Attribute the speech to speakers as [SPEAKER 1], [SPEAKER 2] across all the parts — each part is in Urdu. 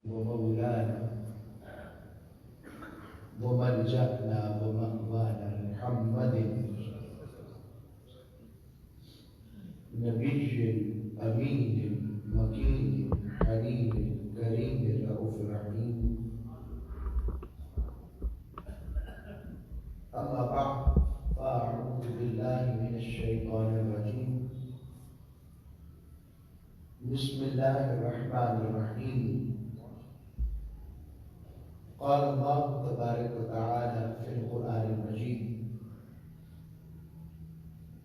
[SPEAKER 1] ومولانا وملجأنا ومأوانا محمد نبي أمين مكين حليم كريم رؤوف رحيم. أما بعد فأعوذ بالله من الشيطان الرجيم. بسم الله الرحمن الرحيم. قال الله تبارك وتعالى في القرآن المجيد: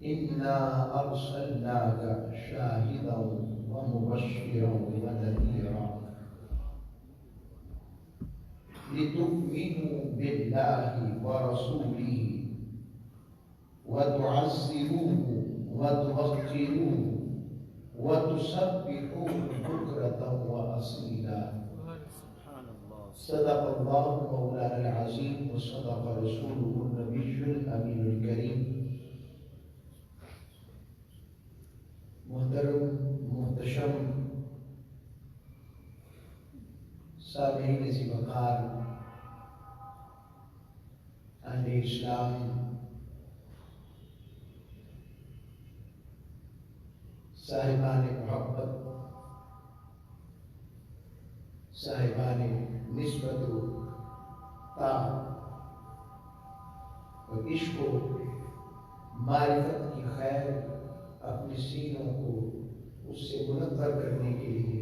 [SPEAKER 1] إنا أرسلناك شاهدا ومبشرا ونذيرا لتؤمنوا بالله ورسوله وتعزروه وتوقروه وتسبحوه بكرة وأصيلا. صدق الله مولانا العظيم وصدق رسوله النبي الأمين الكريم. محترم محتشم سامعین ذی وقار اہل اسلام، صاحبان محبت، صاحبان نسبت و طاعت اور عشق و معرفت کی خیر اپنے سینوں کو اس سے منور کرنے کے لیے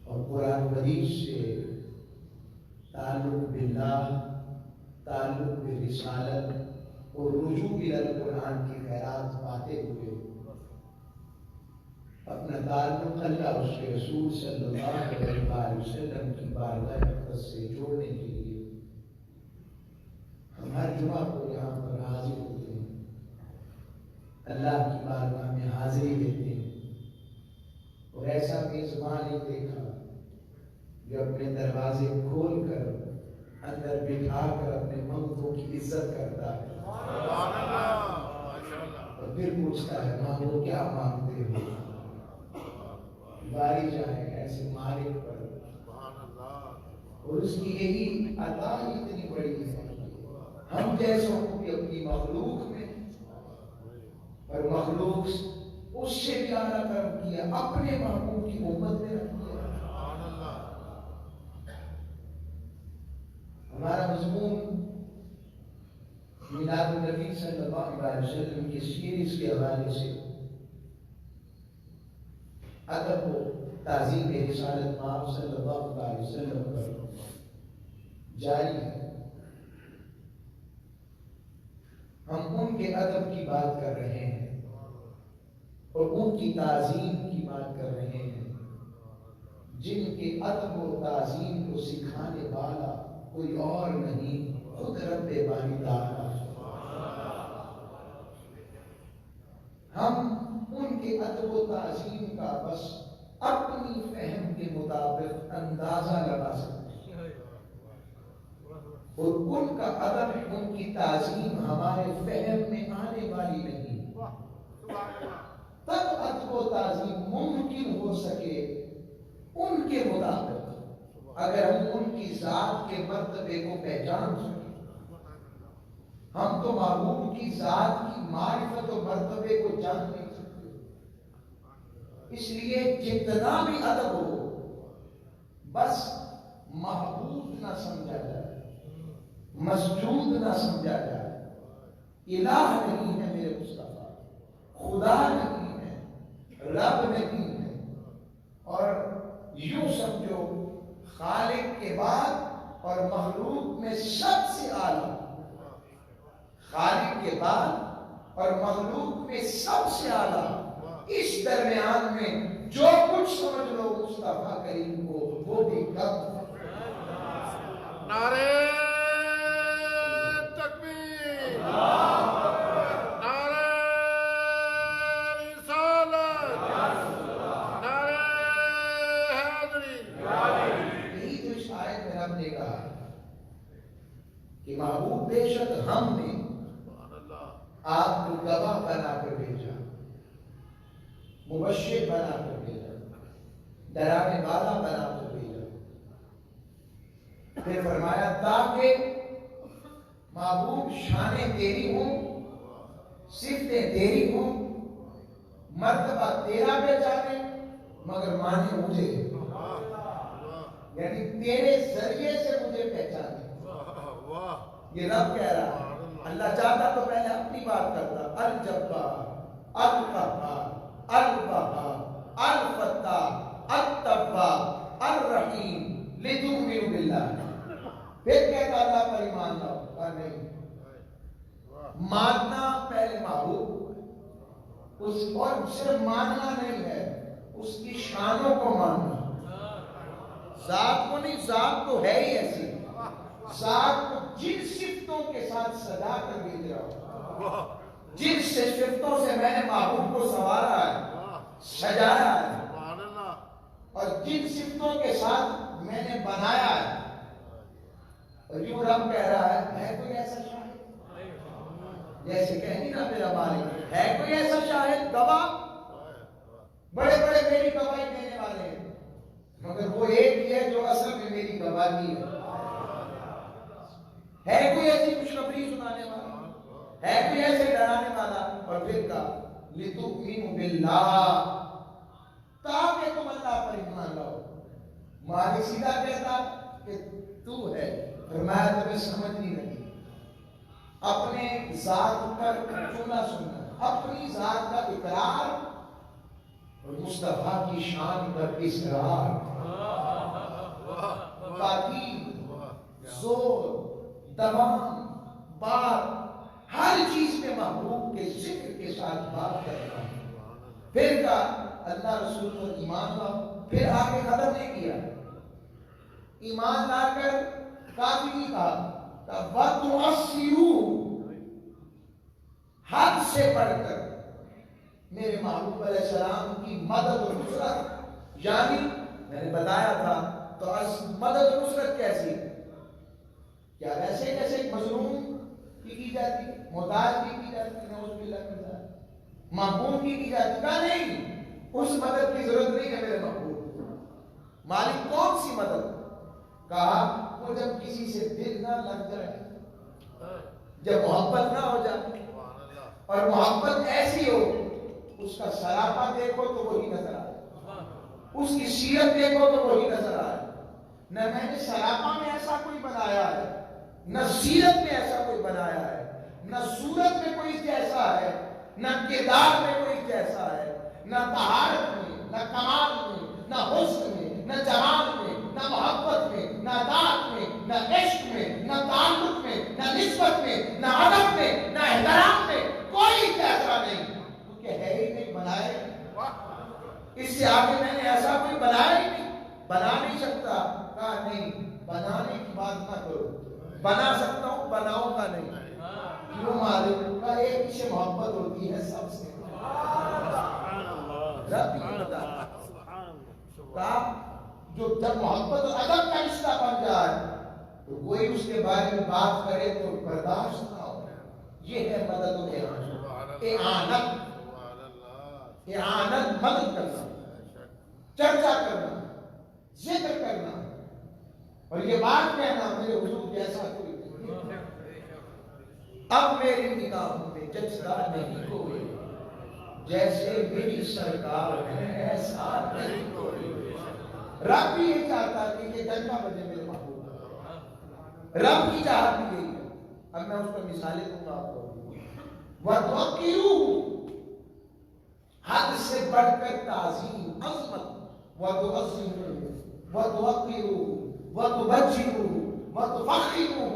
[SPEAKER 1] اور قرآن مجید سے تعلق باللہ، تعلق برسالت اور رجوع الی القرآن کی خیرات پاتے ہوئے اپنا تعلق اللہ اس کے رسول صلی اللہ علیہ وسلم کی بارگاہ اقدس سے جوڑنے کے لیے ہم ہر جمعہ کو یہاں پر حاضر ہوتے ہیں، اللہ کی بارگاہ میں حاضری دیتے ہیں، اور ایسا میزبان نہیں دیکھا جو اپنے دروازے کھول کر اندر بٹھا کر اپنے منگتوں کی عزت کرتا ہے اور پھر پوچھتا ہے مانگو کیا مانگتے ہو، باری جائے ایسے مالک پر، اور اس کی یہی عطا اتنی بڑی ہے ہم جیسوں کو بھی اپنی مخلوق میں، اور مخلوق اس سے پیارا کرم کیا اپنے محبوب کی امت میں رکھ دیا۔ ہمارا مضمون میلاد النبی صلی اللہ علیہ وسلم کی سیریز کے حوالے سے ادب و تعظیم رسالت مآب صلی اللہ علیہ وسلم پر جاری ہے۔ ہم ان کے ادب کی بات کر رہے ہیں اور ان کی تعظیم کی بات کر رہے ہیں جن کے ادب و تعظیم کو سکھانے والا کوئی اور نہیں، خود رب باری تعالیٰ۔ ہم ان کے ادب و تعظیم کا بس اپنی فہم کے مطابق اندازہ لگا سکتے ہیں، اور ان کا ادب، ان کی تعظیم ہمارے فہم میں آنے والی نہیں۔ تب ادب و تعظیم ممکن ہو سکے ان کے مطابق اگر ہم ان کی ذات کے مرتبے کو پہچان سکیں۔ ہم تو محبوب کی ذات کی معرفت و مرتبے کو جان نہیں سکتے، اس لیے جتنا بھی ادب ہو بس محبوب نہ سمجھا جائے، مسجود نہ سمجھا جائے، الہ نہیں ہے میرے مصطفیٰ، خدا نہیں ہے، رب نہیں ہے، اور یوں سمجھو خالق کے بعد اور مخلوق میں سب سے اعلیٰ، خالق کے بعد اور مخلوق میں سب سے اعلیٰ، اس درمیان میں جو کچھ سمجھ لو مصطفیٰ کریم کو وہ بھی کم۔
[SPEAKER 2] نعرہ تکبیر، نعرہ رسالت، نعرہ حیدری۔
[SPEAKER 1] یہی تو اس آیت میں رب نے کہا کہ محبوب بے شک ہم نے آپ کو گواہ بنا کر بھیجا، مبشر بنا کر بھیجا، ڈرانے والا بنا کر بھیجا، پھر فرمایا تاکہ محبوب شانیں تیری ہوں، صفتیں تیری ہوں، مرتبہ تیرا پہچانے مگر مانے مجھے، یعنی تیرے ذریعے سے مجھے پہچانے۔ یہ رب کہہ رہا ہے۔ اللہ چاہتا تو پہلے اپنی بات کرتا، الجبار، القہار، الوہاب، الفتاح، التواب، الرحیم، لتؤمنوا باللہ۔ پھر کہتا اللہ پر ایمان لاؤ، کہا نہیں، ماننا پہلے محبوب، اس اور صرف ماننا نہیں ہے، اس کی شانوں کو ماننا، ذات کو نہیں، ذات تو ہے ہی ایسی، ذات کو جن صفتوں کے ساتھ سجا کر بھیج رہا ہوں، جن صفتوں سے میں نے محبوب کو سنوارا ہے، سجایا ہے، اور جن صفتوں کے ساتھ میں نے بنایا ہے، اور یوں رب کہہ رہا ہے کوئی ایسا شاہد، جیسے کہیں نا میرا مالک، ہے کوئی ایسا شاہد گواہ، بڑے بڑے میری گواہی دینے والے ہیں، مگر وہ ایک ہی ہے جو اصل میں میری گواہی ہے کوئی ایسی خوشخبری سنانے والا، ہے کوئی ایسے ڈرانے والا؟ اور پھر کہا لتؤمنوا باللہ، تاکہ تم اللہ پر ایمان لاؤ۔ مالک سیدھا کہتا کہ تو ہے، فرمایا تمہیں سمجھ نہیں رہی، اپنے ذات پر چنا سننا، اپنی ذات کا اقرار اور مصطفیٰ کی شان پر اصرار، تاکید، زور، دوام، بات، ہر چیز میں محبوب کے ذکر کے ساتھ بات کرنا۔ پھر کہا اللہ رسول پر ایمان لاؤ، پھر آگے ختم نہیں کیا، ایمان لا کر کافی نہیں کہا، وَتُعَصِّرُوا، حد سے بڑھ کر میرے محبوب علیہ السلام کی مدد و نصرت، یعنی میں نے بتایا تھا تو مدد و نصرت کیسی؟ کیا ویسے جیسے ایک مظلوم کی جاتی، محتاج کی جاتی، نعوذ باللہ من ذالک، محبوب کی جاتی، کہا نہیں، اس مدد کی ضرورت نہیں ہے میرے محبوب۔ مالک کون سی مدد؟ کہا وہ جب کسی سے دل نہ لگ جائے، جب محبت نہ ہو جائے، اور محبت ایسی ہو اس کا سراپا دیکھو تو وہی نظر آئے، اس کی سیرت دیکھو تو وہی نظر آئے۔ نہ میں نے سراپا میں ایسا کوئی بنایا ہے، نہ سیرت میں ایسا کوئی بنایا ہے، نہ صورت میں کوئی جیسا ہے، نہ کردار میں کوئی جیسا ہے، نہ طہارت میں، نہ کمال میں، نہ حسن میں، نہ جمال میں، نہ محبت میں، نہ ذات میں، نہ عشق میں، نہ تعلق میں، نہ نسبت میں، نہ ادب میں، نہ احترام میں، کوئی جیسا نہیں، کیونکہ ہے ہی نہیں، بنایا ہی نہیں۔ اس سے آگے میں نے ایسا کوئی بنایا ہی نہیں، بنا نہیں سکتا۔ کہا نہیں، بنانے کی بات نہ کرو، بنا سکتا ہوں، بناؤں گا نہیں۔ کیوں مالک؟ کا ایک ہی سے محبت ہوتی ہے سب سے، رب بھی بتا کہا جو جب محبت اور ادب کا رشتہ بن جائے تو کوئی اس کے بارے میں بات کرے تو برداشت نہ ہو۔ یہ ہے مدد و اعانت، اعانت مدد کرنا، چرچا کرنا، ذکر کرنا، اور یہ بات کہنا میرے حضور جیسا کوئی نہیں، اب میری نگاہوں میں جچتا نہیں کوئی، جیسے میری سرکار ہے ایسا نہیں کوئی۔ رب بھی یہ چاہتا کہ یہ جنگا بجے میرے محبوب، رب کی چاہت بھی یہی ہے۔ اب میں اس پر مثالیں دوں گا آپ کو۔ وَتُوَقِّرُوا، حد سے بڑھ کر تعظیم، عظمت، وَتُعَظِّمُوا، وَتُوَقِّرُوا، وَتُبَجِّلُوا، وَتُفَخِّرُوا،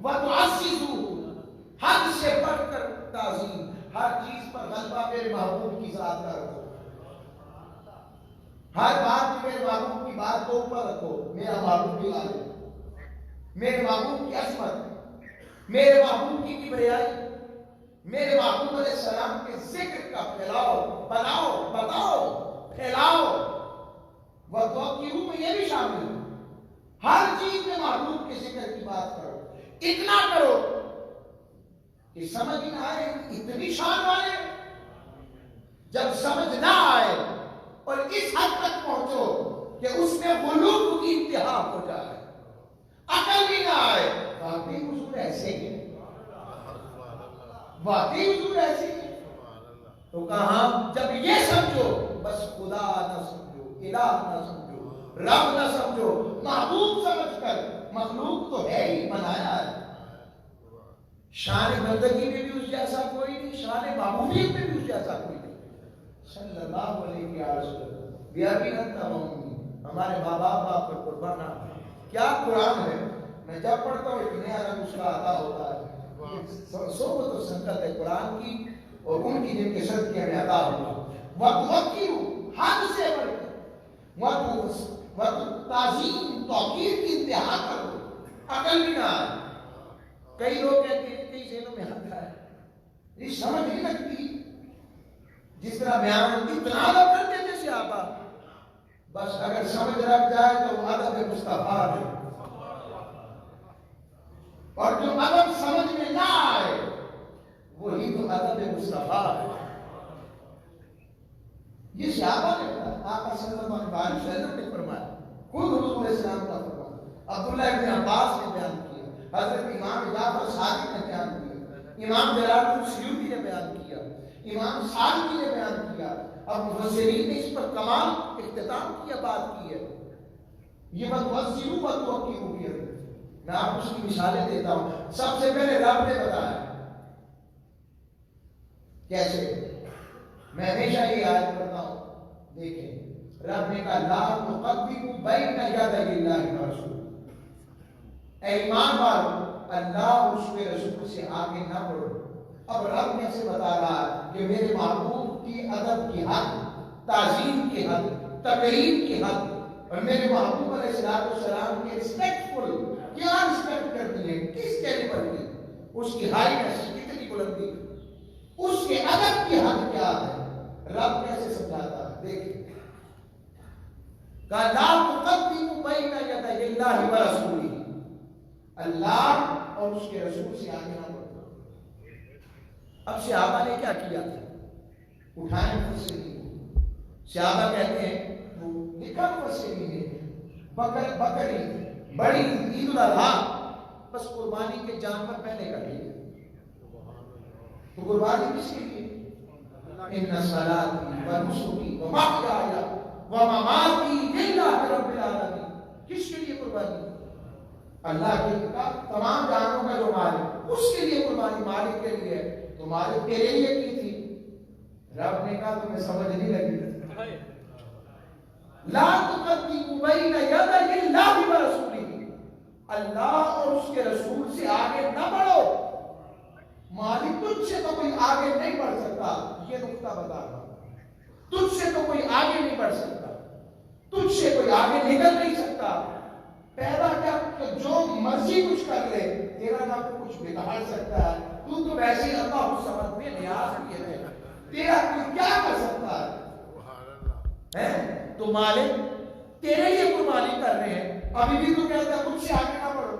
[SPEAKER 1] وَتُعَزِّزُوا، حد سے بڑھ کر تعظیم، ہر چیز پر غلبہ میرے محبوب کی ذات کا رکھو، ہر بات میں میرے محبوب کی بات کو اوپر رکھو، میرا محبوب کی عظمت، میرے محبوب کی عظمت، میرے محبوب کی کبریائی، میرے محبوب علیہ السلام کے ذکر کا پھیلاؤ، بناؤ، بتاؤ، پھیلاؤ۔ وَتُوَقِّرُوا میں یہ بھی شامل ہے، ہر چیز میں محبوب کے ذکر کی بات کرو، اتنا کرو کہ سمجھ نہ آئے اتنی شان والے، جب سمجھ نہ آئے اور اس حد تک پہنچو کہ اس میں غلوب کی انتہا ہو جائے، عقل واقعی حضور ایسی ہے؟ تو کہاں جب یہ سمجھو بس خدا نہ سمجھو، الہ نہ سمجھو، رب نہ سمجھو، محبوب سمجھ کر، مخلوق تو ہے ہی، بنایا ہے۔ شان بندگی میں بھی اس جیسا کوئی نہیں، شان معبودیت میں بھی اس جیسا کوئی نہیں۔ صلی اللہ علیہ وسلم بیابی نتا ہوں، ہمارے ماں باپ پر قربان کیا قرآن ہے، میں جب پڑھتا ہوں ایک نیا رنگ اس کا عطا ہوتا ہے۔ صحبت و سنگت ہے قرآن کی اور ان کی جن کے صدقے میں عطا ہوا۔ وَتُوَقِّرُ حد سے بڑھ کر، تعظیم توقیر کی انتہا کرو، عقل بھی نہ آئے۔ کئی لوگ کہتے ہیں کئی ذہنوں میں آتا ہے یہ سمجھ نہیں لگتی، جس طرح بیان اتنا ادب کرتے تھے صحابہ، بس اگر سمجھ رکھ جائے تو وہ ادب مصطفیٰ ہے، اور جو ادب سمجھ میں نہ آئے وہی تو ادب مصطفیٰ ہے۔ یہ صحابہ نے کہا، آقا صلی اللہ علیہ وسلم نے فرمایا، خود حضور علیہ السلام کا فرمایا، عبداللہ ابن عباس نے بیان کیا، حضرت امام جعفر صادق نے بیان کیا، امام جلال الدین سیوطی نے بیان کیا، امام سالمی نے بیان کیا، اب مفسرین نے اس پر کمال اختتام کیا، بات کی ہے۔ یہ وَتُوَقِّرُ وَتُوَقِّرُ بھی ہے، میں آپ کو اس کی مثالیں دیتا ہوں۔ سب سے پہلے رب نے بتایا کیسے، میں ہمیشہ یہ آیت پڑھتا ہوں، دیکھیں رب نے کہا لا تقدموا بین یدی اللہ ورسولہ، اے ایمان والو اللہ اور اس کے رسول سے آگے نہ بڑھو۔ اب رب نے سے بتا رہا ہے کہ میرے محبوب کی ادب کی حد، تعظیم کی حد، تقریم کی حد، اور میرے محبوب علیہ السلام کی ریسپیکٹفل کیا ریسپیکٹ کرنی ہے، کس کیلیبر کی، اس کی ہائینس کتنی بلندی، اس کے ادب کی حد کیا ہے، رب کیسے سمجھاتا ہے، دیکھیں کہا لا تقدموا بین یدی اللہ ورسولہ، اللہ اور اس کے رسول سے آگے نہ بڑھو۔ اب صحابہ نے کیا کیا تھا، اٹھائیں مفسرین، صحابہ کہتے ہیں وہ لکھا مفسرین نے بکری بڑی عید الاضحیٰ بس قربانی کے جانور پہلے کر لیے، تو قربانی کس کے لیے، ان صلاتی و نسکی و محیای و مماتی للہ رب العالمین، کس کے لیے قربانی، اللہ کے تمام جانوں کا جو مالک، اس کے لیے قربانی، مالک کے لیے، تو مالک تیرے لیے کی تھی۔ رب نے کہا تمہیں سمجھ نہیں لگی، لا تقدموا بین یدی اللہ ورسولہ، اللہ اور اس کے رسول سے آگے نہ بڑھو، مالک تجھ سے تو کوئی آگے نہیں بڑھ سکتا، یہ نقطہ بتا رہا ہوں، تجھ سے تو کوئی آگے نہیں بڑھ سکتا، تجھ سے کوئی آگے نکل نہیں سکتا، پیدا کیا کہ جو مرضی کچھ کر لے، تیرا نہ کچھ بگاڑ سکتا ہے، تو ویسے ہی اللہ الصمد میں نیاز کیے رہے، تیرا کوئی کیا کر سکتا ہے، تو مالک تیرے لیے قربانی کر رہے ہیں، ابھی بھی تو کہتا ہے مجھ سے آگے نہ بڑھو،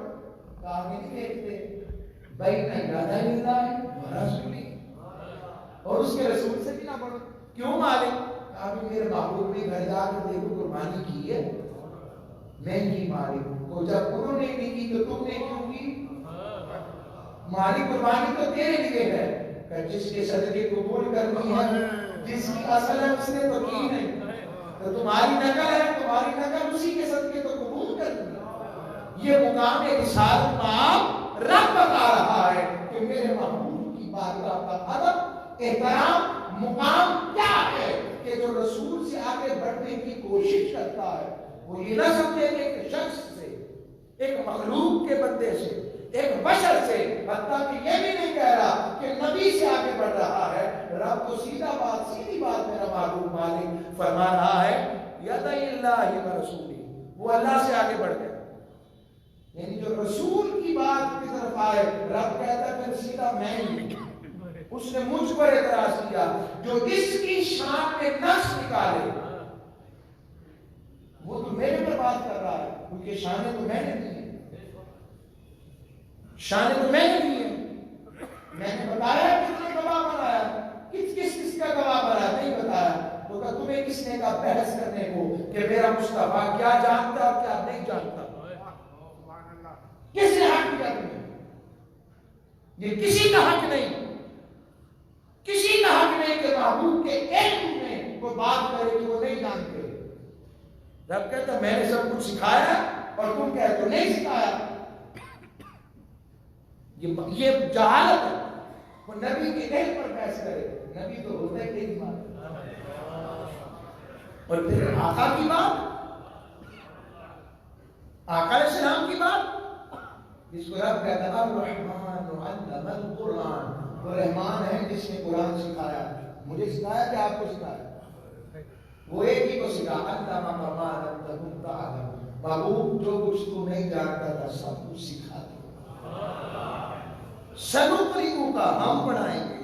[SPEAKER 1] تو آگے نہیں دیکھتے بین یدی اللہ ورسولہ، اور اس کے رسول سے بھی نہ بڑھو، کیوں مالک، ابھی میرے محبوب نے گھر جا کر دیکھو قربانی کی ہے، میں کی مالک، تو جب انہوں نے نہیں کی تو تم نے کیوں کی، مالک قربانی تو تیرے لیے ہے، کہ جس کے صدقے قبول کرنی ہے، جس کی اصل ہے اس نے تو کی نہیں، تو تمہاری نقل ہے، تمہاری نقل اسی کے صدقے تو قبول کرنی ہے۔ یہ مقام رسالت مآب رب بتا رہا ہے کہ میرے محبوب کی بارگاہ کا ادب، احترام، مقام کیا ہے، کہ جو رسول سے آگے بڑھنے کی کوشش کرتا ہے، وہ یہ نہ سمجھے کہ ایک شخص سے، ایک مخلوق کے بندے سے، ایک بشر سے، حتیٰ کہ یہ بھی نہیں کہہ رہا کہ نبی سے آگے بڑھ رہا ہے، رب تو سیدھی بات میرا معلوم مالک فرما رہا ہے یدی اللہ ورسولہ، وہ اللہ سے آگے بڑھ گیا، یعنی جو رسول کی بات کی طرف آئے، رب کہتا ہے پھر سیدھا میں ہی، اس نے مجھ پر اعتراض کیا، جو اس کی شان میں نقص نکالے وہ تو میرے پر بات کر رہا ہے، کیونکہ شانیں تو میں نے دی ہیں، شانیں تو میں نے دی ہیں، میں نے بتایا کتنے گواہ بنایا، کس کا گواہ بنایا نہیں بتایا، تو کہ تمہیں کس نے کہا بحث کرنے کو کہ میرا مصطفیٰ کیا جانتا اور کیا نہیں جانتا، کس نے حق دیا تمہیں، یہ کسی کا حق نہیں، کسی کا حق نہیں کہ محبوب کے علم میں کوئی بات کرے کہ وہ نہیں جانتے. رب کہتا میں نے سب کچھ سکھایا اور تم کہتے ہو نہیں سکھایا. یہ جہالت ہے. وہ نبی کے علم پر بحث کرے. نبی تو ہوتا ہے کہ بات. اور پھر آقا کی بات, آقا علیہ السلام کی بات, جس کو رب کہتا ہے الرحمن علم القرآن, وہ رحمان ہے جس نے قرآن سکھایا. مجھے سکھایا کہ آپ کو سکھایا؟ وہ ایک ہی کو سکھا. علم ما لم تکن تعلم, محبوب جو کچھ تو نہیں جانتا تھا سب کچھ سکھا دیا. سنقرئک کا ہم پڑھائیں گے.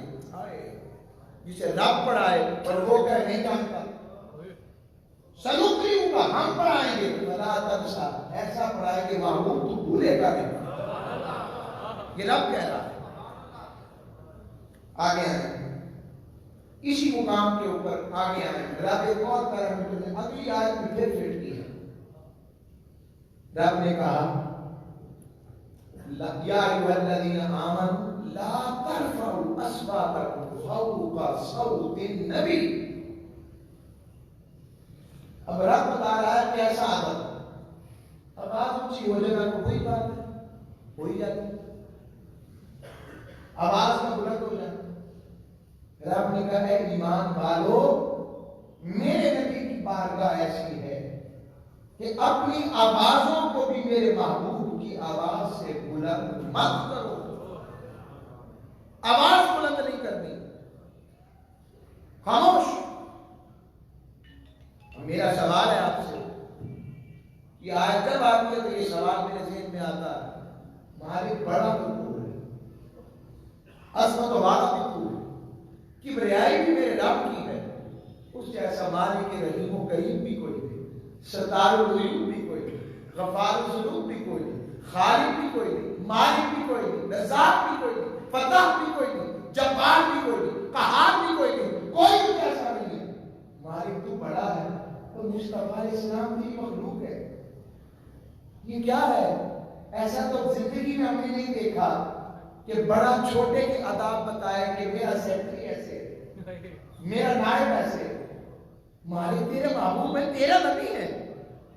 [SPEAKER 1] جسے رب پڑھائے اور وہ کہے نہیں جانتا. سنقرئک کا ہم پڑھائیں گے فلا تنسا, ایسا پڑھائیں گے محبوب تو بھولے گا نہیں. یہ رب کہہ رہا ہے. آگے آئیں اسی مقام کے اوپر آگے آئیں. رب ایک اور طرح اگلی آیت میں پھر فٹ کی ہے. رب نے کہا یا ایھا الذین آمنوا لا ترفعوا اصواتکم فوق صوت النبی. اب رب بتا رہا ہے کیسا آدم. اب آواز اونچی ہو جائے گا تو کوئی بات ہے, ہو ہی جاتی. آواز کا بلند ہو جائے. رب نے کہا اے ایمان والو, میرے نبی کی بارگاہ ایسی ہے کہ اپنی آوازوں کو بھی میرے محبوب کی آواز سے بلند مت کرو. آواز بلند نہیں کرنی, خاموش. میرا سوال ہے آپ سے کہ آج جب آتی ہے تو یہ سوال میرے ذہن میں آتا ہے, مالک بڑا مقبول ہے, عظمت و والا مقبول ہے, کبریائی بھی میرے رب کی ہے. اس جیسا مالک رحیم و کریم بھی کوئی نہیں, ستار الغیوب بھی کوئی نہیں, غفار الذنوب بھی کوئی نہیں, خالق بھی کوئی نہیں, مالک بھی کوئی نہیں, رزاق بھی کوئی نہیں, فتح بھی کوئی نہیں, جبار بھی کوئی نہیں, قہار بھی کوئی نہیں. کوئی بھی ایسا نہیں ہے. مالک تو بڑا ہے. تو مصطفیٰ علیہ السلام کی مخلوق ہے. یہ کیا ہے؟ ایسا تو زندگی میں ہم نے نہیں دیکھا کہ بڑا چھوٹے کے آداب بتائے کہ میرا سیکرٹری ایسے, میرا نائب ایسے. مالک تیرے محبوب ہے, تیرا نبی ہے,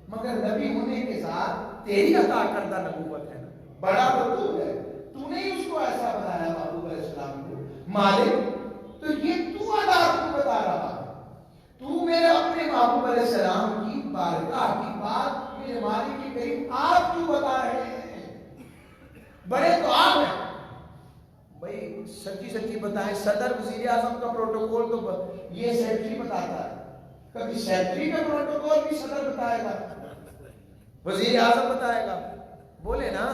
[SPEAKER 1] مگر نبی ہونے کے ساتھ تیری عطا کردہ نبوت ہے. بڑا مطلوب ہے, تو نے اس کو ایسا بنایا محبوب علیہ السلام کو. مالک تو یہ تو آداب کو بتا رہا ہے. تو میرے اپنے محبوب علیہ السلام کی بارگاہ کی بات میرے مالک کے قریب آپ کیوں بتا رہے ہیں؟ بڑے تو آپ ہیں. بھائی سچی سچی بتائیں, صدر وزیر اعظم کا پروٹوکول تو یہ سیکرٹری بتاتا ہے. کبھی سیکرٹری کا پروٹوکول بھی صدر بتائے گا, وزیر اعظم بتائے گا. بولے نا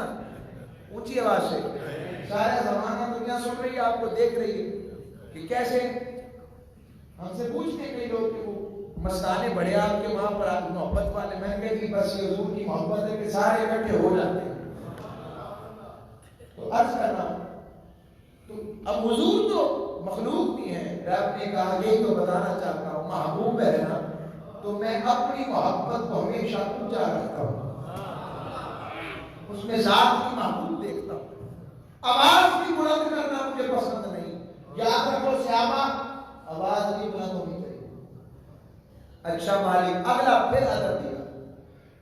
[SPEAKER 1] اونچی آواز سے. سارا زمانہ دنیا سن رہی ہے, آپ کو دیکھ رہی ہے کہ کیسے ہم سے پوچھتے کئی لوگ کہ وہ مستانے بڑے آپ کے وہاں پر آپ محبت والے. میں کہتی بس یہ حضور کی محبت ہے کہ سارے اکٹھے ہو جاتے ہیں. تو عرض کر رہا ہوں, تو اب حضور تو مخلوق بھی ہیں. رب نے کہا یہی تو بتانا چاہتا ہوں, محبوب ہے نا تو میں اپنی محبت کو ہمیشہ اونچا رکھتا ہوں, اس میں ذات کی محبوب دیکھتا ہوں. آواز بھی بلند کرنا مجھے پسند نہیں. یاد رکھو سیامہ, آواز بھی بلند ہونی چاہیے. اچھا مالک اگلا پھر ادب دیا,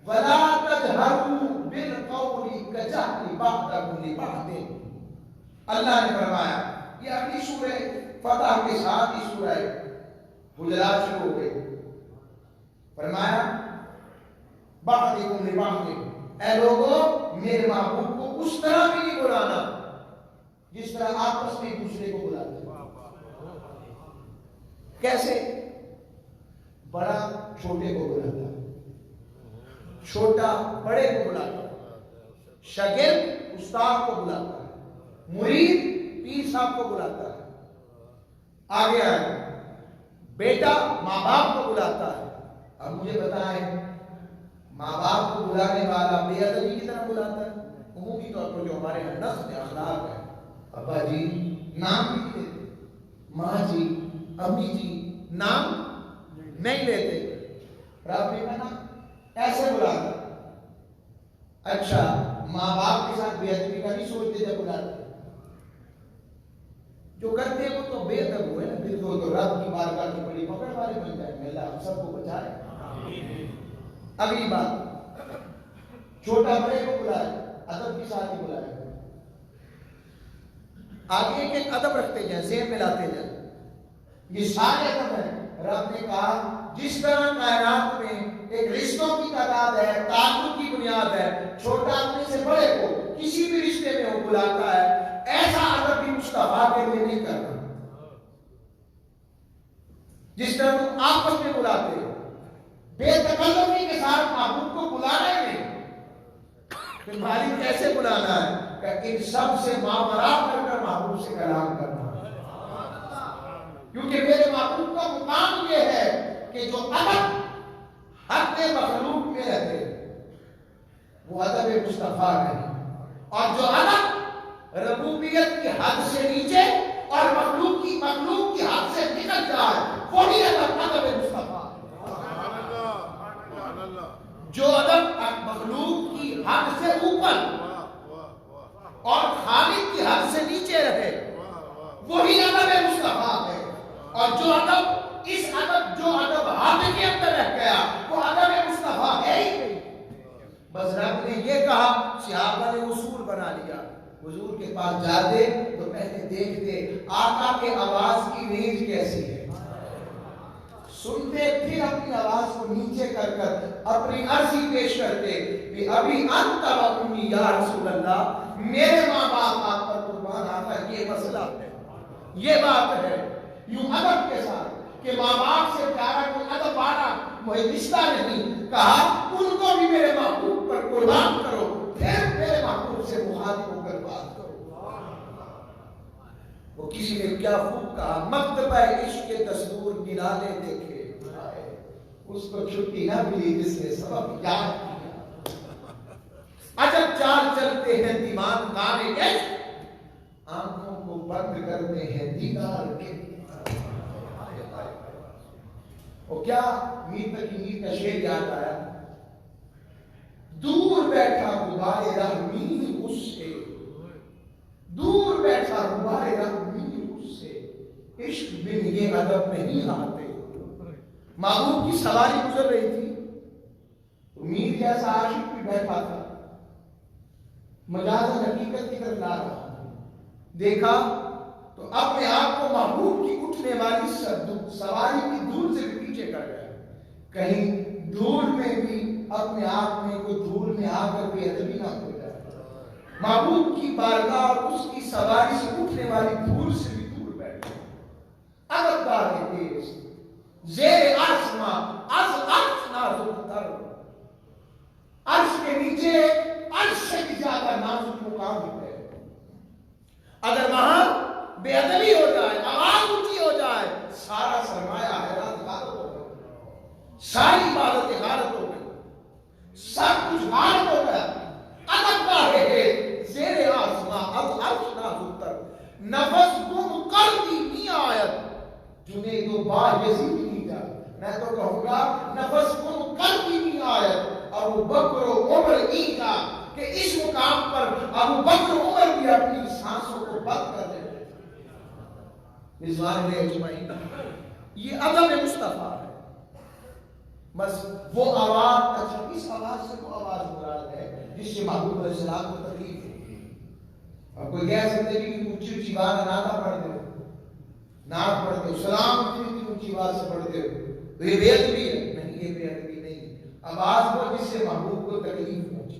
[SPEAKER 1] ولا تجهروا بالقول كجهر بعضكم لبعض. اللہ نے فرمایا, یہ اگلی سورہ فتح کے ساتھ ہی سورہ حجرات شروع ہو گئی. فرمایا بعضکم لبعض, اے لوگوں میرے محبوب کو اس طرح بھی نہیں بلانا جس طرح آپس میں دوسرے کو بلاتے ہیں. کیسے؟ بڑا چھوٹے کو بلاتا ہے, چھوٹا بڑے کو بلاتا ہے, شاگرد استاد کو بلاتا ہے, مرید پیر صاحب کو بلاتا ہے. آگے آئے, بیٹا ماں باپ کو بلاتا ہے. اب مجھے بتائیں, ماں باپ کو بلانے والا بے ادبی کی طرح بلاتا ہے؟ عمومی طور پر جو ہمارے یہاں نسل اخلاق ہے, ابا جی نام بھی لیتے, ماں جی امی جی نام نہیں لیتے. رب نے کہا ایسے بلاتا. اچھا ماں باپ کے ساتھ بے ادبی کا نہیں سوچتے جب بلاتے؟ جو کرتے ہیں وہ تو بے ادب ہوئے نا، پھر تو رب کی بارگاہ کی بڑی پکڑ والے بن جائیں گے. اللہ ہم سب کو بچائے. اگلی بات، چھوٹا بڑے کو بلائے، ادب کے ساتھ ہی بلائے. آگے ایک ادب رکھتے جائیں، ذہن میں لاتے جائیں. یہ سارے ادب ہیں. رب نے کہا جس طرح کائنات میں ایک رشتوں کی تعداد ہے، تعلق کی بنیاد ہے، چھوٹا اپنے سے بڑے کو کسی بھی رشتے میں وہ بلاتا ہے، ایسا ادب بھی مصطفیٰ کے لیے نہیں کرنا. جس طرح تم آپس میں بلاتے ہو بے تکلفی کے ساتھ محبوب کو بلانا ہی نہیں. پھر مالک کیسے بلانا ہے کہ ان سب سے ماورا کر کر محبوب سے کلام کرنا، کیونکہ میرے محبوب کا مقام یہ ہے کہ جو ادب حد مخلوق میں رہتے وہ ادب مصطفیٰ نہیں، اور جو ادب ربوبیت کی حد سے نیچے اور مخلوق کی حد سے نکل جائے وہی ادب مصطفیٰ. جو ادب مخلوق کی حد سے اوپر اور خالق کی حد سے نیچے رہے وہی ادب مصطفیٰ ہے. اور جو ادب حد کے اندر رہ گیا وہ ادب مصطفیٰ ہے ہی نہیں. بس رب نے یہ کہا، صحابہ نے اصول بنا لیا. حضور کے پاس جاتے تو پہلے دیکھتے آقا کے آواز کی رینج کیسی ہے، سنتے پھر اپنی آواز کو نیچے کر کر اپنی عرضی پیش کرتے کہ ابھی انت و امی یا رسول اللہ، میرے ماں باپ آپ پر قربان. آقا یہ مسئلہ ہے، یہ بات ہے. یوں ادب کے ساتھ کہ ماں باپ سے پیارا کوئی ادب والا کوئی رشتہ نہیں. کہا ان کو بھی میرے محبوب پر قربان کرو، پھر میرے محبوب سے مخاطب ہو کر بات کرو. وہ کسی نے کیا خوب کہا، مکتبہ عشق کے دستور نرالے دیکھے، اس کو چھٹی نہ ملی جس نے سبب یاد کیا. عجب چال چلتے ہیں دیوان گانے عشق، آنکھوں کو بند کرتے ہیں دیدار کے. وہ کیا میر کا شعر یاد آیا، دور بیٹھا غبار راہ میر اس سے، دور بیٹھا غبار راہ میر اس سے، عشق بن یہ ادب نہیں آتے. محبوب کی سواری گزر رہی تھی تو میر جیسا عاشق بھی بیٹھا تھا، مجاز حقیقت کی طرف لا رہا. دیکھا تو اپنے آپ کو محبوب کی اٹھنے والی سواری کی دھول سے بھی پیچھے کر گیا. کہیں دھول میں بھی اپنے آپ میں کوئی دھول میں آ کر بے ادبی نہ ہو جائے. محبوب کی بارگاہ اور اس کی سواری سے اٹھنے والی دھول سے بھی دور بیٹھ گئے. ادب دار ہے تیز زیر عرش ماں از عرش نازک تر، عرش کے نیچے عرش سے بھی زیادہ نازک مقام ہے. اگر وہاں بے ادبی ہو جائے، آواز اونچی ہو جائے، سارا سرمایہ حیران غارت ہو گیا، ساری عبادت غارت ہو گئی، سب کچھ غارت ہو گیا. ادب کا ہے زیر آسماں از عرش نازک تر، نفس گم کر دی می آیت جنہیں دو بار یزید نہیں جا. میں تو کہوں گا نفس گم کر دی می آیت ابو بکر و عمر ایجا، کہ اس مقام پر ابو بکر و عمر بھی اپنی سانسوں کو بند کر دے. رضوان علیہ اجمعین. یہ ادب مصطفیٰ ہے. بس وہ آواز، اچھا اس آواز سے وہ آواز مراد ہے جس سے محبوب علیہ السلام کو تکلیف ہے. اور کوئی کہہ سکتے کہ اونچی اونچی بات نعت پڑھتے ہو، نعت پڑھتے ہو، سلام اتنی اونچی بات سے پڑھتے ہو تو یہ بے ادبی ہے. نہیں، یہ بے ادبی نہیں. آواز وہ جس سے محبوب کو تکلیف پہنچے،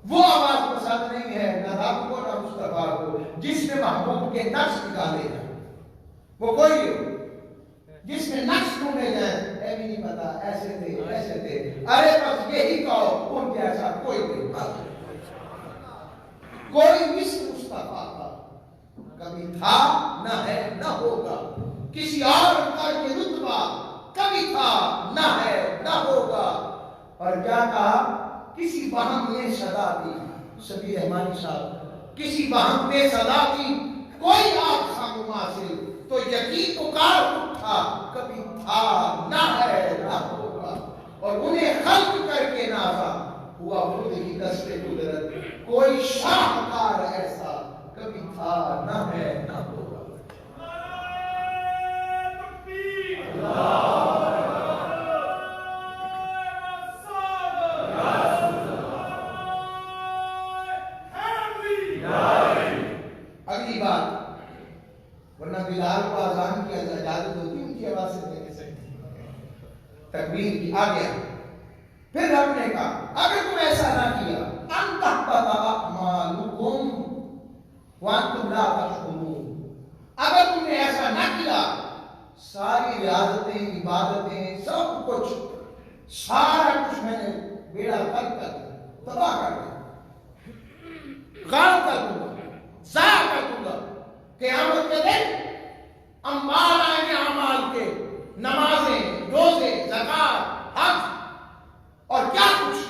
[SPEAKER 1] وہ آواز پسند نہیں ہے نہ رب کو نہ مصطفیٰ کو جس نے محبوب کے نقش نکالے ہیں. وہ کوئی ہو جس میں نقش ڈھونڈے جائیں، اے بھی نہیں پتا ایسے تھے ایسے تھے، ارے بس یہی کہو ان جیسا کوئی نہیں. کوئی مثل مصطفیٰ کا کبھی تھا نہ ہے نہ ہوگا، کسی اور کا یہ رتبہ کبھی تھا نہ ہے نہ ہوگا. اور کیا کہا، کسی وہم نے صدا دی، سبی رحمانی صاحب، کسی وہم نے صدا دی کوئی آپ سامما سے تو یقین پکار اٹھا کبھی تھا نہ ہے نہ ہوگا. اور انہیں خلق کر کے نازا ہوا خود ہی دست قدرت، کوئی شاہکار ایسا کبھی تھا نہ ہے نہ ہوگا. تکبیر کی آ گیا. پھر رب نے کہا اگر تم ایسا نہ کیا ان تحبط اعمالکم وانتم لا تشعرون، اگر تم نے ایسا نہ کیا ساری ریاضتیں عبادتیں سب کچھ سارا کچھ میں نے بیڑا غرق کر دیا، تباہ کر دیا، غرق کر دوں گا، ضائع کر دوں گا. قیامت کے دن انبار آئیں گے اعمال کے، نمازیں، روزے، زکات، حج اور کیا کچھ.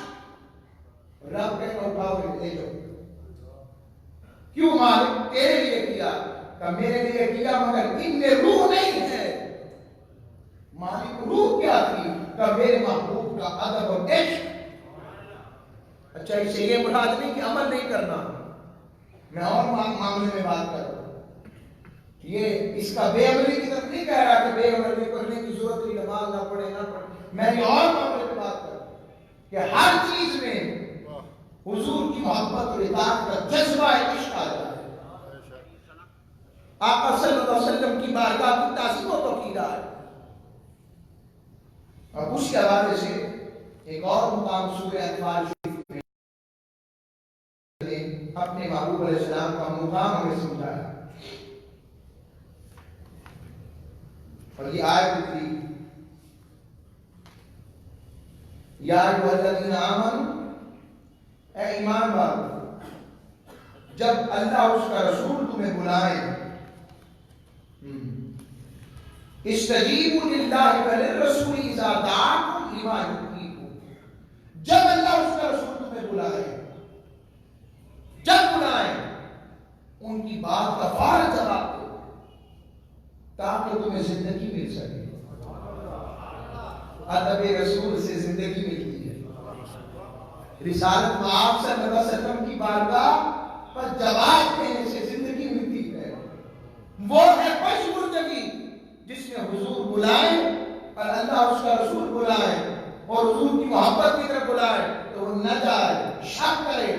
[SPEAKER 1] رب کہتا اٹھاؤ لے جاؤ. کیوں مالک؟ تیرے لیے کیا. کہ میرے لیے کیا مگر ان میں روح نہیں ہے. مالک روح کیا تھی؟ کہ میرے محبوب کا ادب اور عشق. اچھا اس سے یہ مراد نہیں کہ عمل نہیں کرنا، میں اور معاملے میں بات کر رہا ہوں. یہ اس کا بے عملی کی طرف نہیں کہہ رہا کہ بے عملی کرنے کی ضرورت نہیں، نماز نہ پڑھے نہ پڑھے. میں یہ اور معاملے میں بات کر رہا ہوں کہ ہر چیز میں حضور کی محبت اور اطاعت کا جذبہ عشق آ جائے. آقا صلی اللہ علیہ وسلم کی بارگاہ کی تعظیم و توقیر ہے. اور اس کے حوالے سے ایک اور مقام سورہ انفال شریف میں اپنے محبوب علیہ السلام کا مقام ہمیں سمجھایا. اور یہ آیت تھی یا ایھا الذین آمنوا، اے ایمان والو جب اللہ اس کا رسول تمہیں بلائے، استجیبوا للہ وللرسول اذا دعاکم لما یحییکم. جب اللہ اس کا رسول تمہیں بلائے، جب بلائے ان کی بات کا فوراً جواب دو تاکہ تمہیں زندگی مل سکے. ادب رسول سے زندگی ملتی ہے. رسالت میں آپ صلی اللہ علیہ وسلم کی بارگاہ پر جواب دینے سے زندگی ملتی ہے. وہ ہے خوش زندگی جس میں حضور بلائے اور اللہ اس کا رسول بلائے اور حضور کی محبت کی طرف بلائے تو وہ نہ جائے، شک کرے،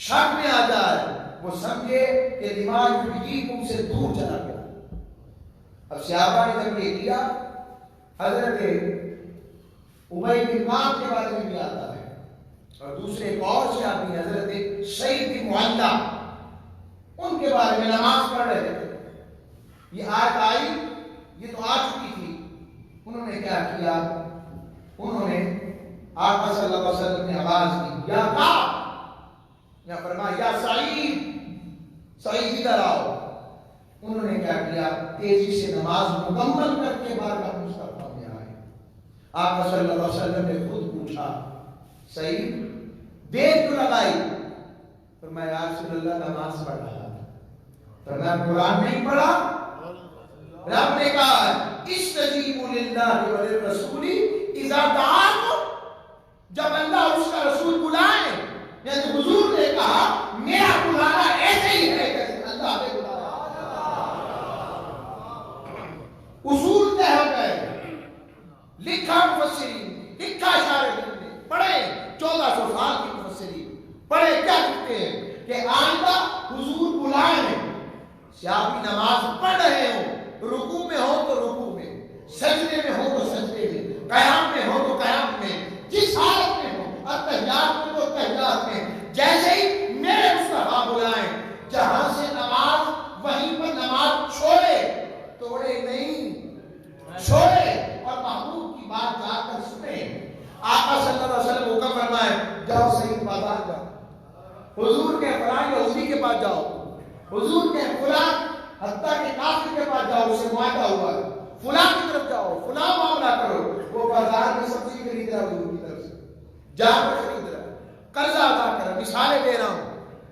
[SPEAKER 1] شک میں آ جائے، وہ سمجھے کہ دماغ یحییکم سے دور چلا گیا. اب صحابہ نے جب یہ کیا، حضرت ابی بن کعب کے بارے میں بھی آتا ہے اور دوسرے ایک اور صحابی حضرت سعید بن معلہ، ان کے بارے میں نماز پڑھ رہے تھے. یہ آیت آئی، یہ تو آ چکی تھی. انہوں نے کیا کیا؟ انہوں نے آقا صلی اللہ علیہ وسلم نے آواز کی یا کعب، یا فرمایا یا سعید، سعید ادھر آؤ. انہوں نے کیا کیا؟ تیزی سے نماز مکمل کر کے بارگاہ مصطفیٰ میں آئے. آقا صلی اللہ علیہ وسلم نے خود پوچھا سعید دیر کیوں لگائی؟ فرمایا یا رسول اللہ نماز پڑھ رہا تھا. فرمایا قرآن نہیں پڑھا؟ رب نے کہا استجیبوا للہ وللرسول اذا دعاکم، جب اللہ اس کا رسول بلائے. یعنی حضور نے کہا میرا بلانا ایسے ہی ہے جیسے اللہ نے بلایا. اصول طے ہو گئے، لکھا مفسرین، لکھا اشارے نے پڑھے 1400 سال کی مفسرین پڑھے کیا کہتے ہیں کہ آئندہ حضور بلائے، صحابی نماز پڑھ رہے ہوں، رکوع میں ہو تو رکوع میں، سجدے میں ہو تو سجدے میں، قیام میں ہو تو قیام میں، جس حالت میں ہو، اتحیات میں تو اتحیات میں، جیسے ہی میرے مصطفیٰ بلائیں، جہاں سے نماز وہیں پر نماز چھوڑے، توڑے نہیں، چھوڑے اور محبوب کی بات جا کر سنیں. آقا صلی اللہ علیہ وسلم حکم فرمائے جاؤ سعید بازار جاؤ. حضور کے فلاں یہودی کے پاس جاؤ، حضور کے فلاں حتیٰ کہ کافر کے پاس جاؤ، اسے معاہدہ ہوا ہے، فلاں کی طرف جاؤ، فلاں معاملہ کرو. وہ بازار میں سبزی خرید رہا ہے حضور کی طرف سے، جا کر خرید رہا ہے، قرضہ ادا کر رہا، مثالیں دے رہا ہوں،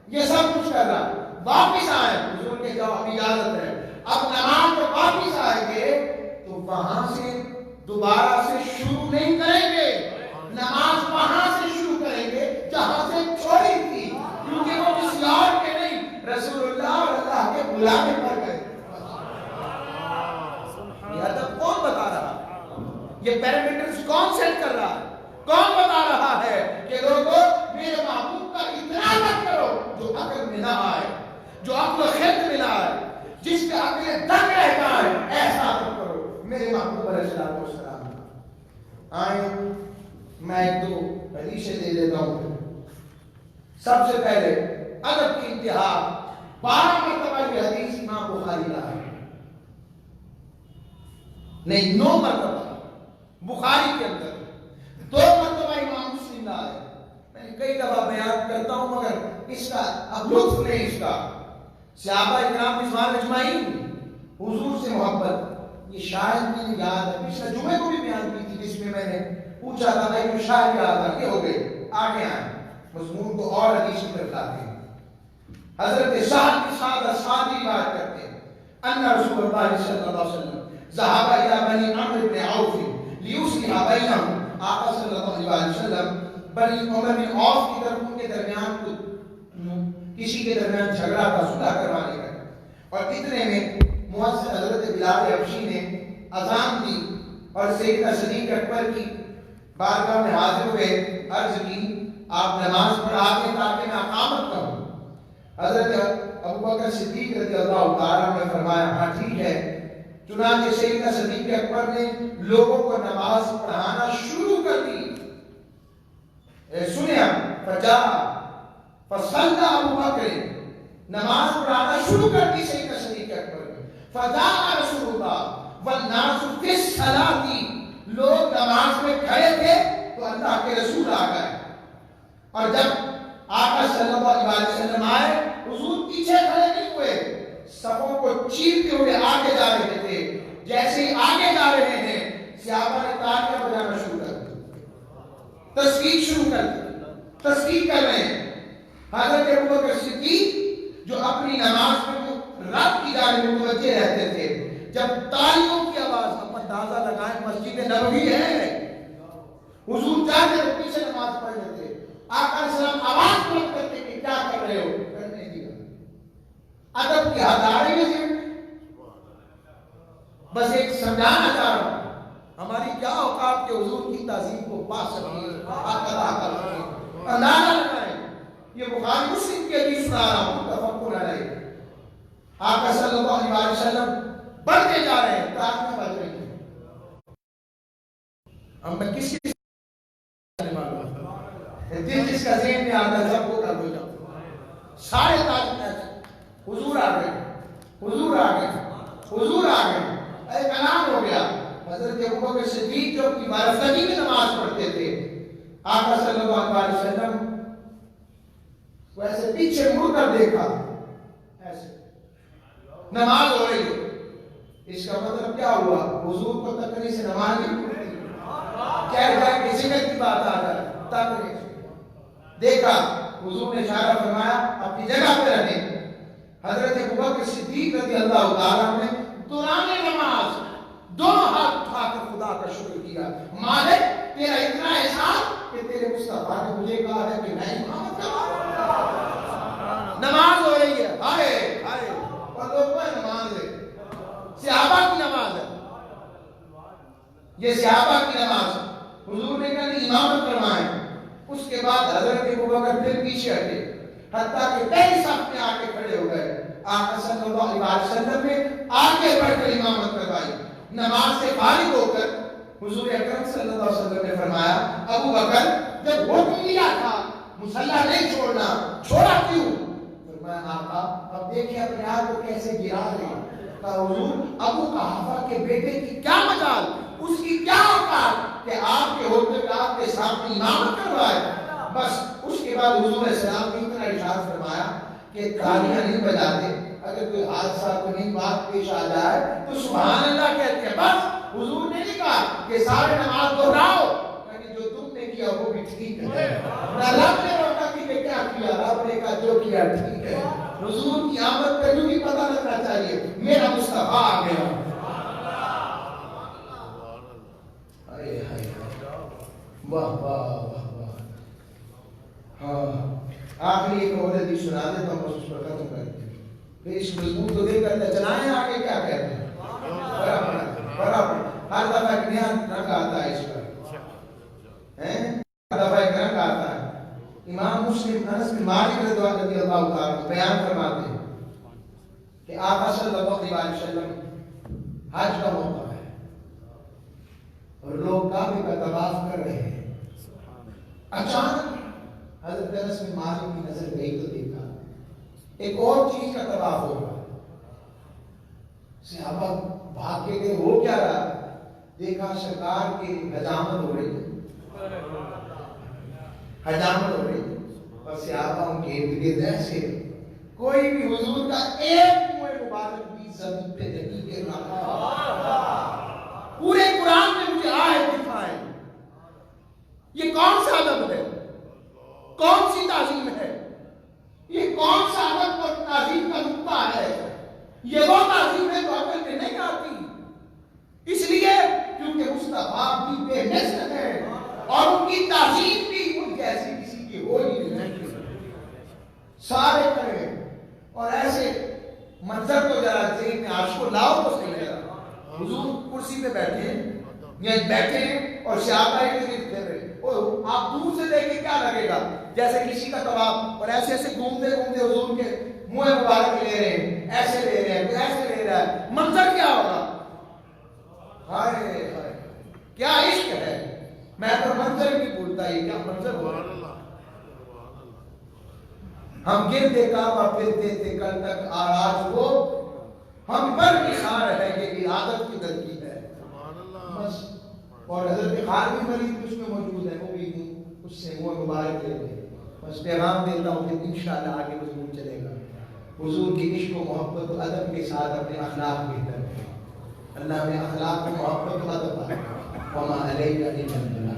[SPEAKER 1] یہ سب کچھ کر رہا. واپس آئے حضور کے جاؤ اب اجازت ہے. اب نماز جب واپس آئیں گے تو وہاں سے دوبارہ سے شروع نہیں کریں گے، نماز وہاں سے شروع کریں گے جہاں سے چھوڑی تھی، کیونکہ وہ کسی اور کے نہیں، رسول اللہ اور اللہ کے بلانے پر گئے. یہ ادب کون بتا رہا ہے؟ یہ پیرامیٹرز کون سیٹ کر رہا ہے؟ کون بتا رہا ہے کہ لوگوں میرے محبوب کا اتنا مت کرو جو عقل میں نہ آئے، جو عقل و خرد میں نہ آئے، جس کا عقل دنگ رہتا ہے، ایسا مت کرو. میرے محبوب علیہ السلام سب سے پہلے ادب کی انتہا 12 مرتبہ یہ حدیث امام بخاری لائے، نہیں 9 مرتبہ بخاری کے اندر، 2 مرتبہ امام مسلم لائے۔ میں کئی دفعہ بیان کرتا ہوں مگر اس کا اب لطف نہیں اس کا۔ صحابہ اکرام رضوان اجمعین، حضور سے محبت، یہ شاید مجھے یاد ہے، پچھلے جمعے کو بھی بیان کی تھی جس میں میں نے پوچھا تھا بھائی جو شاید یاد آ کے ہو گئے آگے آئیں مضمون کو اور حدیث کی طرف لاتے ہیں۔ حضرت سعد بن سعد الساعدی بات کرتے ہیں ان رسول اللہ صلی اللہ علیہ وسلم ذهب الى بني عمرو بن عوف ليصلح بينهم، آقا صلی اللہ علیہ وسلم بنی عمر بن عوف کی طرف ان کے درمیان کسی کے درمیان جھگڑا تھا صلح کروانے کا، اور اتنے میں مؤذن حضرت بلال حبشی نے اذان دی اور سیدنا صدیق اکبر کی بارگاہ میں حاضر ہوئے، عرض کی آپ نماز پڑھا دیں تاکہ میں اقامت کروں۔ حضرت ابوبکر صدیق رضی اللہ تعالیٰ نے فرمایا ہاں ٹھیک ہے۔ چنانچہ سیدنا صدیق اکبر نے لوگوں کو نماز پڑھانا شروع کر دی۔ سنیا فجا فصلى ابو بکر، نماز پڑھانا شروع کر دی سیدنا صدیق اکبر نے۔ فجاء رسول اللہ والناس فی الصلاۃ، لوگ نماز میں کھڑے تھے تو اللہ کے رسول آ گئے، اور جب آقا صلی اللہ علیہ وسلم آئے حضور پیچھے کھڑے نہیں ہوئے، صفوں کو چیرتے ہوئے آگے جا رہے تھے۔ جیسے ہی آگے جا رہے ہیں صحابہ نے تالیاں بجانا شروع کر دی، تصفیق شروع کر دی، تصفیق کر رہے ہیں۔ حضرت ابوبکر صدیق جو اپنی نماز میں رات کی جانب متوجہ رہتے تھے، جب تالیوں کی آواز، ہم اندازہ لگائیں مسجد نبوی ہے، حضور جاتے ہیں پیچھے نماز پڑھ لیتے، آقا علیہ السلام آواز بلند کرتے کہ کیا کر رہے ہو، کرنے دیا۔ ادب کی حد آ رہی ہے، بس ایک سمجھانا چاہ رہا ہوں ہماری کیا اوقات کے حضور کی تعظیم کو پا سکیں، حق ادا کر سکیں، اندازہ لگائیں۔ یہ بخاری مسلم کی حدیث سنا رہا ہوں، تفکر علیہ۔ آقا صلی اللہ علیہ وسلم بڑھتے جا رہے ہیں، تالیاں بج رہی ہیں۔ اب میں کس کی دل جس کا ذہن میں آتا ہے سب کو کر دو جاؤ، سارے تالیاں، حضور آ گئے، حضور آ گئے، حضور آ گئے، ایک اعلان ہو گیا۔ حضرت ابوبکر صدیق جو اپنی بارفگی میں نماز پڑھتے تھے، آقا صلی اللہ علیہ وسلم ویسے پیچھے مڑ کر دیکھا، ایسے نماز ہو رہی ہے، اس کا مطلب کیا ہوا؟ حضور کو تکنے سے نماز نہیں پڑھتی، چاہے جائے کسی نے کی بات آ جائے، تکنے سے دیکھا، حضور نے اشارہ فرمایا اپنی جگہ پہ رہے۔ حضرت ابوبکر صدیق رضی اللہ تعالیٰ نے دوران نماز دونوں ہاتھ اٹھا کر خدا کا شکر کیا، مالک تیرا اتنا احسان کہ تیرے مصطفیٰ نے مجھے کہا ہے کہ میں امامت کروں۔ نماز ہو رہی ہے، ہائے ہائے، اور لوگ نماز ہے، صحابہ کی نماز ہے، یہ صحابہ کی نماز ہے۔ حضور نے کہا کہ امامت کروائیں۔ اس کے بعد حضرت ابوبکر پھر پیچھے ہٹے، حتیٰ کہ کئی صف میں آ کے کھڑے ہو گئے۔ آقا صلی اللہ علیہ وسلم نے آگے بڑھ کر امامت کروائی۔ نماز سے فارغ ہو کر حضور اکرم صلی اللہ علیہ وسلم نے فرمایا ابو بکر جب حکم دیا تھا مصلی نہیں چھوڑنا، چھوڑا کیوں؟ فرمایا آقا اب دیکھیں اپنے آپ کو کیسے گرا رہے ہیں۔ کہا حضور ابو قحافہ کے بیٹے کی کیا مجال، اس کی کیا اوقات کہ آپ کے حکم پہ آپ کے سامنے امامت کروائے۔ بس اس کے بعد حضور علیہ السلام نے اتنا ارشاد فرمایا کہ تالیاں نہیں بجاتے، اگر کوئی حادثہ کوئی بات پیش آ جائے تو سبحان اللہ کہتے ہیں۔ بس حضور نے نہیں کہا کہ سارے نماز دہراؤ، یعنی جو تم نے کیا وہ بھی ٹھیک ہے، نہ رب نے روکا کہ کیا کیا، رب نے کہا جو کیا ٹھیک ہے۔ حضور کی آمد کا یوں بھی پتہ لگنا چاہیے میرا مصطفیٰ آ گیا۔ واہ واہ واہ واہ۔ ہاں آخری ایک اور حدیث سنا دے تو ہم اس پر ختم کرتے ہیں۔ پھر اس مضمون کو دیکھ کر چلائیں آگے کیا کہتے ہیں، برابر ہر دفعہ ایک نیا رنگ آتا ہے اس پر، ہر دفعہ ایک رنگ آتا ہے۔ امام مسلم انس بن مالک رضی اللہ تعالیٰ بیان فرماتے ہیں کہ آقا صلی اللہ علیہ وسلم حج کا موقع ہے اور لوگ کعبے کا طواف کر رہے ہیں، اچانک حضرت درس میں مالک کی نظر گئی تو دیکھا ایک اور چیز کا طواف ہو رہا. صحابہ بھاگ کے گئے، ہو کیا رہا؟ دیکھا سرکار کی حجامت ہو رہی ہے، حجامت ہو رہی ہے، اور صحابہ ان کے ارد گرد ایسے، کوئی بھی حضور کا ایک منہ مبارک بھی زمین پہ نہیں گر رہا. پورے قرآن میں مجھے آیت دکھائیں، یہ کون سا ادب ہے، کون سی تعظیم ہے، یہ کون سا ادب اور تعظیم کا نقطہ ہے؟ یہ وہ تعظیم ہے جو عقل میں نہیں آتی، اس لیے کیونکہ مصطفیٰ بھی بے مثل ہے اور ان کی تعظیم بھی ان جیسی کسی کی ہو ہی نہیں. سارے کرے اور ایسے منظر کو ذرا ذہن میں عرش کو لاؤ تو صحیح ہے. حضور کرسی پہ بیٹھے یا بیٹھے اور صحابہ ارد گرد پھر رہے، اور آپ دور سے دیکھ کے کیا لگے گا جیسے کسی کا طواف، اور ایسے ایسے گھومتے گھومتے حضور کے منہ مبارک لے رہے ہیں، ایسے لے رہے ہیں، ایسے لے رہا ہے. منظر کیا ہوگا؟ ہائے ہائے کیا عشق ہے. میں تو منظر نہیں بھولتا، یہ کیا منظر ہو رہا ہے. ہم گرتے کعبہ پھرتے تھے کل تک آج وہ ہم پر نثار ہے، یہ عادت کی ترکیب ہے بس. اور حضرت خالد مریض بھی اس میں موجود ہے، وہ بھی اس سے وہ مبارک لے لیں. بس پیغام دیتا ہوں کہ انشاءاللہ آگے مضمون چلے گا. حضور کی عشق و محبت و ادب کے ساتھ اپنے اخلاق بہتر ہے. اللہ میں اخلاق و محبت و ادب وما علیہ الا البلاغ.